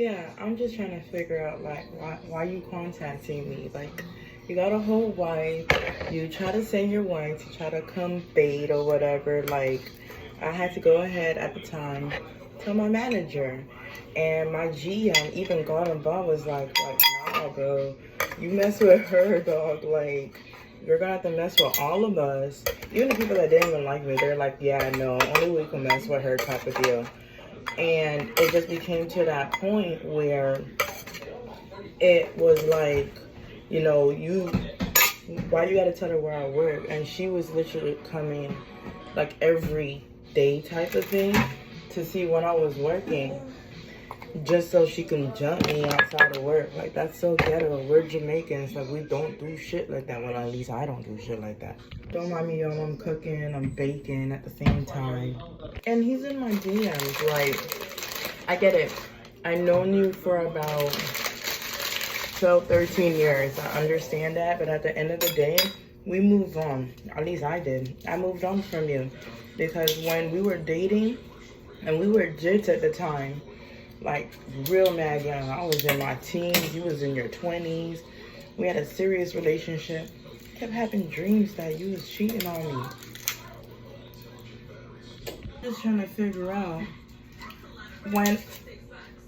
Yeah, I'm just trying to figure out like why you contacting me. Like you got a whole wife, you try to say your wife to try to come bait or whatever. Like I had to go ahead at the time tell my manager. And my GM even got involved was like, nah bro, you mess with her dog, like you're gonna have to mess with all of us. Even the people that didn't even like me, they're like, yeah, no, only we can mess with her type of deal. And it just became to that point where it was like, you know, why you gotta tell her where I work? And she was literally coming like every day type of thing to see when I was working, just so she can jump me outside of work. Like that's so ghetto. We're Jamaicans, like we don't do shit like that. Well, at least I don't do shit like that. Don't mind me, y'all. I'm cooking, I'm baking at the same time, and he's in my DMs. Like I get it. I known you for about 12, 13 years. I understand that, but at the end of the day, we moved on. At least I did. I moved on from you because when we were dating and we were jits at the time, like real mad young. I was in my teens, you was in your 20s. We had a serious relationship. Kept having dreams that you was cheating on me. Just trying to figure out when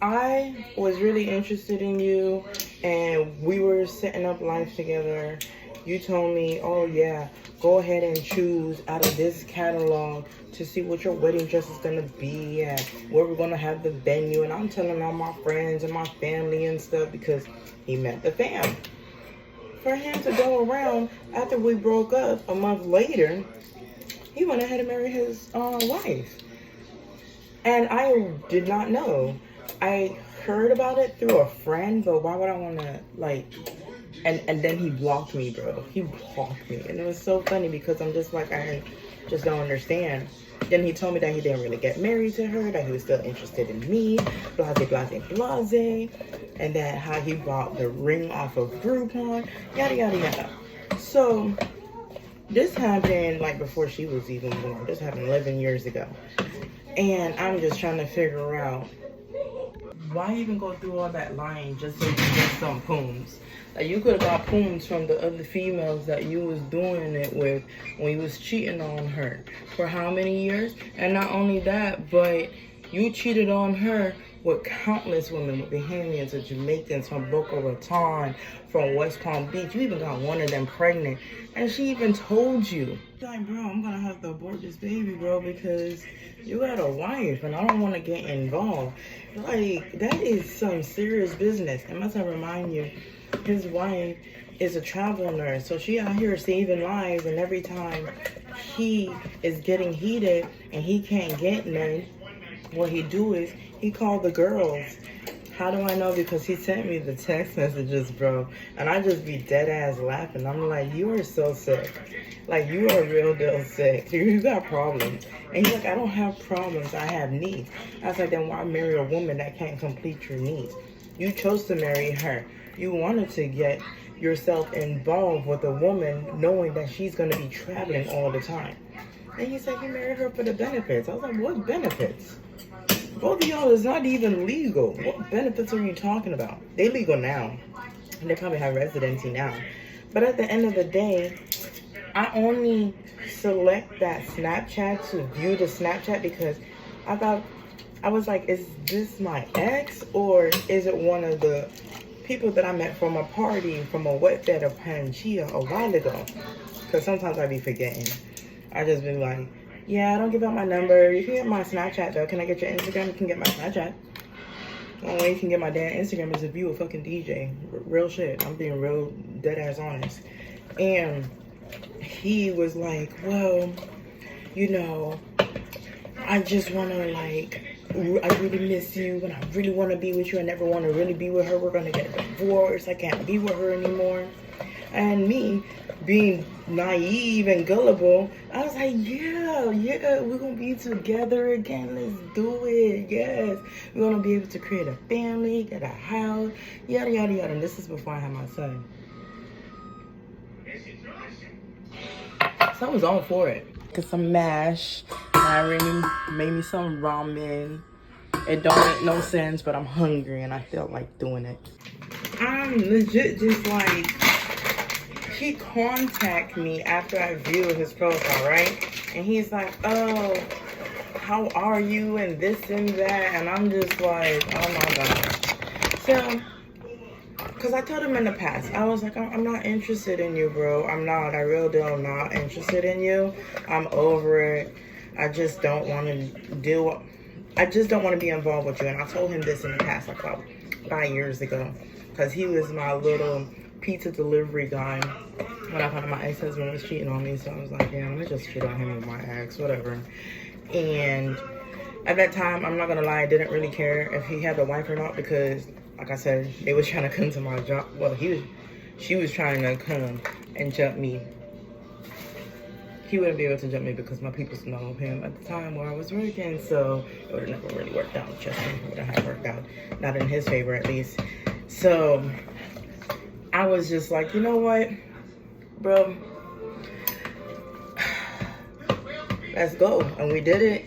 I was really interested in you and we were setting up life together. You told me, oh yeah, go ahead and choose out of this catalog to see what your wedding dress is gonna be and where we're gonna have the venue. And I'm telling all my friends and my family and stuff because he met the fam. For him to go around after we broke up a month later, he went ahead and married his wife. And I did not know. I heard about it through a friend, but why would I want to, like, and then he blocked me, bro. He blocked me. And it was so funny because I'm just like, I just don't understand. Then he told me that he didn't really get married to her, that he was still interested in me, blase, blase, blase, and that how he bought the ring off of Groupon, yada, yada, yada. So this happened like before she was even born. This happened 11 years ago. And I'm just trying to figure out why even go through all that lying just so you can get some pooms? Like you could have got pooms from the other females that you was doing it with when you was cheating on her for how many years? And not only that, but you cheated on her with countless women, with Bahamians, with Jamaicans, from Boca Raton, from West Palm Beach. You even got one of them pregnant. And she even told you, like, bro, I'm gonna have to abort this baby, bro, because you got a wife and I don't want to get involved. Like, that is some serious business. And must I remind you, his wife is a travel nurse. So she out here saving lives, and every time he is getting heated and he can't get none, what he do is he called the girls. How do I know? Because he sent me the text messages, bro. And I just be dead ass laughing. I'm like, you are so sick. Like, you are real deal sick. You got problems. And he's like, I don't have problems. I have needs. I was like, then why marry a woman that can't complete your needs? You chose to marry her. You wanted to get yourself involved with a woman knowing that she's going to be traveling all the time. And he said he married her for the benefits. I was like, what benefits? Both of y'all is not even legal. What benefits are you talking about? They legal now. And they probably have residency now. But at the end of the day, I only select that Snapchat to view the Snapchat because I was like, is this my ex or is it one of the people that I met from a party, from a wet bed of Pangaea a while ago? Because sometimes I be forgetting. I just been like, yeah, I don't give out my number. You can get my Snapchat though. Can I get your Instagram? You can get my Snapchat. The only way you can get my damn Instagram is if you a fucking DJ. Real shit. I'm being real dead ass honest. And he was like, well, you know, I just want to like, I really miss you and I really want to be with you. I never want to really be with her. We're going to get divorced. I can't be with her anymore. And me being naive and gullible, I was like, yeah, we're going to be together again. Let's do it. Yes. We're going to be able to create a family, get a house, yada, yada, yada. And this is before I had my son. So I was all for it. Get some mash. I really made me some ramen. It don't make no sense, but I'm hungry and I feel like doing it. I'm legit just like, he contacted me after I viewed his profile, right? And he's like, oh, how are you, and this and that, and I'm just like, oh my god. So, because I told him in the past, I was like, I'm not interested in you, bro. I'm not. I really do. I'm not interested in you. I'm over it. I just don't want to I just don't want to be involved with you. And I told him this in the past, like about 5 years ago, because he was my little pizza delivery guy when I found out my ex-husband was cheating on me. So I was like, yeah, I'm gonna just cheat on him with my ex, whatever. And at that time, I'm not gonna lie, I didn't really care if he had a wife or not, because like I said, they was trying to come to my job. Well, she was trying to come and jump me. He wouldn't be able to jump me because my people know him at the time where I was working, so it would have never really worked out. Trust me, it wouldn't have worked out. Not in his favor, at least. So I was just like, you know what, bro? Let's go. And we did it.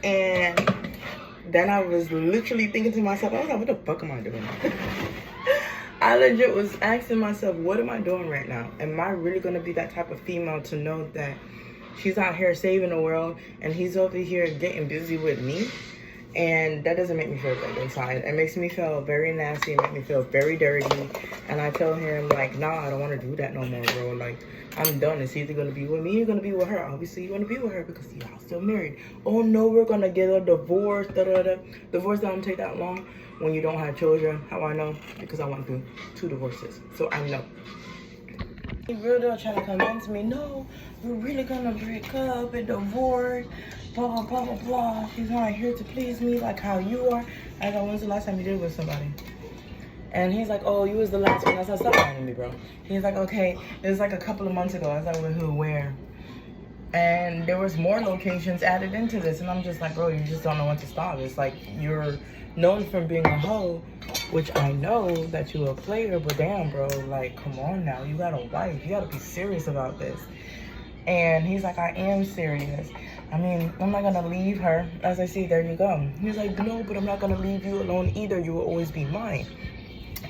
And then I was literally thinking to myself, I was like, what the fuck am I doing? I legit was asking myself, what am I doing right now? Am I really going to be that type of female to know that she's out here saving the world and he's over here getting busy with me? And that doesn't make me feel good inside. It makes me feel very nasty. It makes me feel very dirty. And I tell him, like, nah, I don't want to do that no more, bro. Like, I'm done. It's either going to be with me or going to be with her. Obviously, you're going to be with her because y'all still married. Oh, no, we're going to get a divorce. Divorce don't take that long when you don't have children. How I know? Because I went through 2 divorces. So I know. He really trying to convince me, no, we're really going to break up and divorce. Blah, blah, blah, blah, blah. He's not here to please me like how you are. I go, when's the last time you did with somebody? And he's like, oh, you was the last one. I said, stop lying to me, bro. He's like, okay, it was like a couple of months ago. I was like, with who, where? And there was more locations added into this. And I'm just like, bro, you just don't know when to stop. It's like, you're known for being a hoe, which I know that you're a player, but damn, bro, like, come on now. You got a wife. You got to be serious about this. And he's like, I am serious. I mean, I'm not going to leave her. As I see, there you go. He's like, no, but I'm not going to leave you alone either. You will always be mine.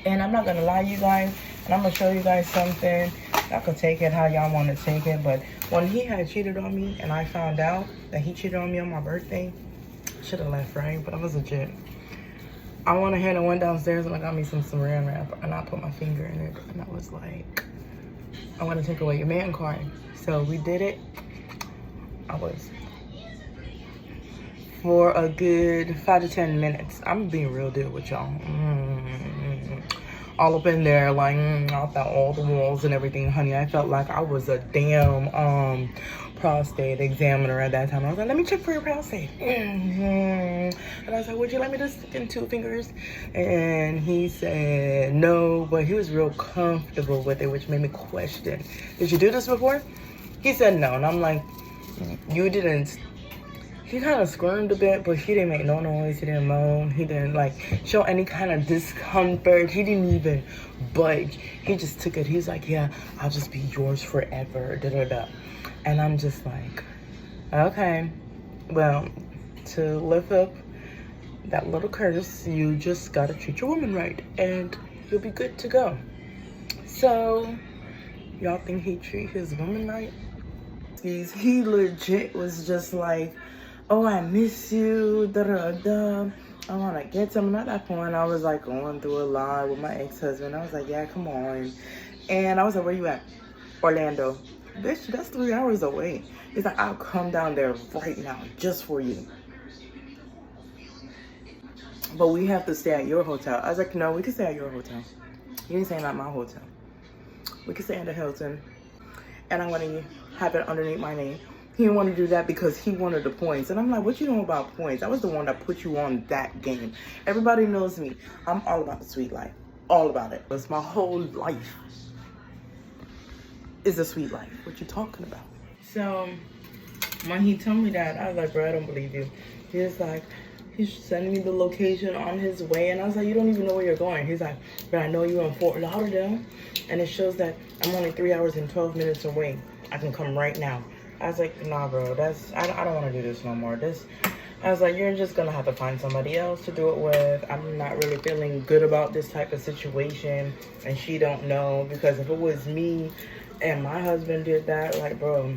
And I'm not going to lie, you guys. And I'm going to show you guys something. Y'all can take it how y'all want to take it. But when he had cheated on me and I found out that he cheated on me on my birthday, I should have left, right? But I was legit. I went ahead and went downstairs and I got me some saran wrap. And I put my finger in it. And I was like, I want to take away your man card. So we did it. I was for a good 5 to 10 minutes. I'm being real deal with y'all. All up in there, like, I felt all the walls and everything, honey. I felt like I was a damn prostate examiner at that time. I was like, let me check for your prostate. And I was like, would you let me just stick in 2 fingers? And he said no, but he was real comfortable with it, which made me question, did you do this before? He said no, and I'm like, you didn't. He kind of squirmed a bit, but he didn't make no noise. He didn't moan. He didn't like show any kind of discomfort. He didn't even budge. He just took it. He's like, yeah, I'll just be yours forever. Da da da. And I'm just like, okay, well, to lift up that little curse, you just gotta treat your woman right, and you'll be good to go. So, y'all think he treat his woman right? He legit was just like, oh, I miss you, da-da-da, I want to get some. And at that point, I was like going through a lot with my ex-husband. I was like, yeah, come on. And I was like, where you at? Orlando. Bitch, that's 3 hours away. He's like, I'll come down there right now just for you. But we have to stay at your hotel. I was like, no, we can stay at your hotel. You ain't staying at my hotel. We can stay at the Hilton. And I'm going to have it underneath my name. He didn't want to do that because he wanted the points. And I'm like, what you know about points? I was the one that put you on that game. Everybody knows me. I'm all about the sweet life. All about it. It's my whole life is a sweet life. What you talking about? So when he told me that, I was like, bro, I don't believe you. He was like, he's sending me the location on his way. And I was like, you don't even know where you're going. He's like, but I know you're in Fort Lauderdale. And it shows that I'm only 3 hours and 12 minutes away. I can come right now. I was like, nah, bro, I don't want to do this no more. I was like, you're just gonna have to find somebody else to do it with. I'm not really feeling good about this type of situation, and she don't know, because if it was me and my husband did that, like, bro,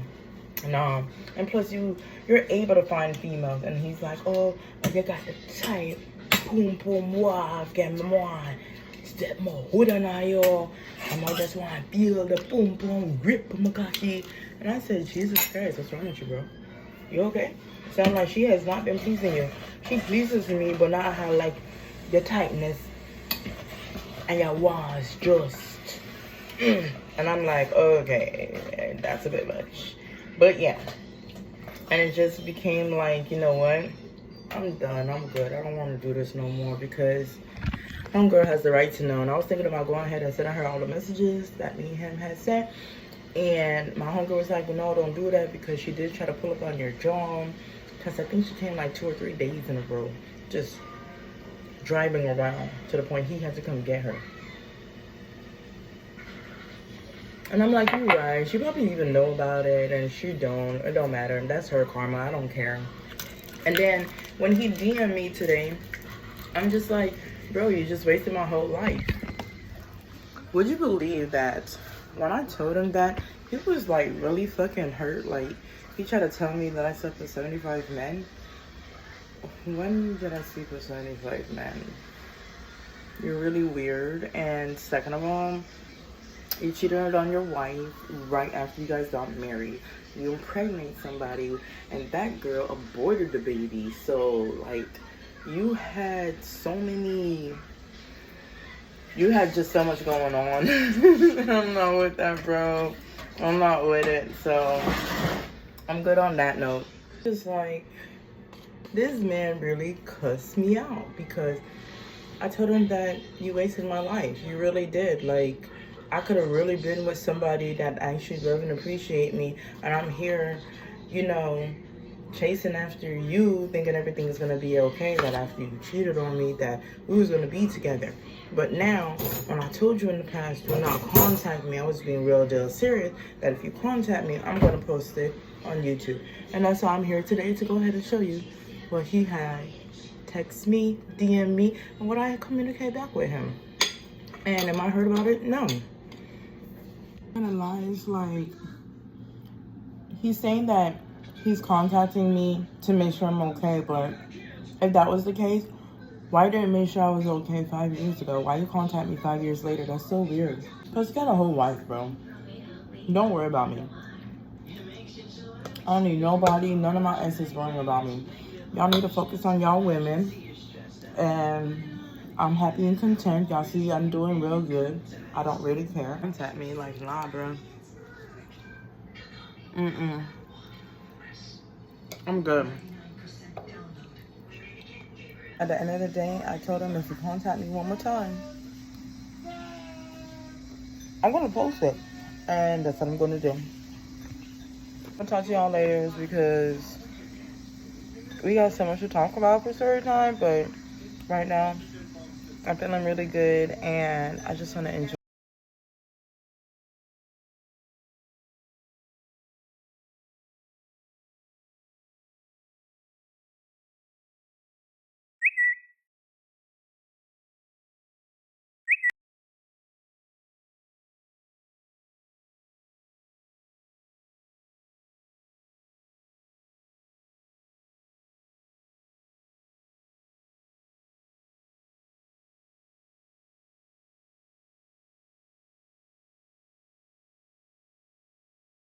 no. And plus, you're able to find females, and he's like, oh, you got the type, boom boom wah, get me one, step more hood on yo, and I just want to feel the boom boom grip my cocky. And I said, Jesus Christ, what's wrong with you, bro? You okay? Sound like she has not been pleasing you. She pleases me, but not how, like, your tightness and your was just. And I'm like, okay, that's a bit much. But yeah. And it just became like, you know what? I'm done. I'm good. I don't want to do this no more, because homegirl has the right to know. And I was thinking about going ahead and sending her all the messages that me and him had sent. And my homegirl was like, well, no, don't do that, because she did try to pull up on your jaw. Because I think she came like 2 or 3 days in a row, just driving around to the point he had to come get her. And I'm like, you're right. She probably even know about it, and she don't. It don't matter. That's her karma. I don't care. And then when he DM'd me today, I'm just like, bro, you just wasted my whole life. Would you believe that when I told him that, he was like really fucking hurt? Like, he tried to tell me that I slept with 75 men. When did I sleep with 75 men? You're really weird. And second of all, you cheated on your wife right after you guys got married. You impregnate somebody, and that girl aborted the baby. So, like, you had just so much going on. I'm not with that, bro. I'm not with it. So, I'm good on that note. Just like, this man really cussed me out, because I told him that you wasted my life. You really did. Like, I could have really been with somebody that actually love and appreciate me, and I'm here, you know, chasing after you, thinking everything is gonna be okay, that after you cheated on me, that we was gonna be together. But now, when I told you in the past, do not contact me, I was being real deal serious, that if you contact me, I'm gonna post it on YouTube. And that's why I'm here today, to go ahead and show you what he had text me, DM me, and what I had communicated back with him. And am I hurt about it? No. And lies, like, he's saying that he's contacting me to make sure I'm okay, but if that was the case, why didn't make sure I was okay 5 years ago? Why you contact me 5 years later? That's so weird. Because you got a whole wife, bro. Don't worry about me. I don't need nobody, none of my exes worrying about me. Y'all need to focus on y'all women. And I'm happy and content. Y'all see I'm doing real good. I don't really care. Contact me, like, nah, bro. I'm good. At the end of the day, I told him if you contact me one more time, I'm gonna post it. And that's what I'm gonna do. I'll talk to y'all later, because we got so much to talk about for story time, but right now I'm feeling really good, and I just want to enjoy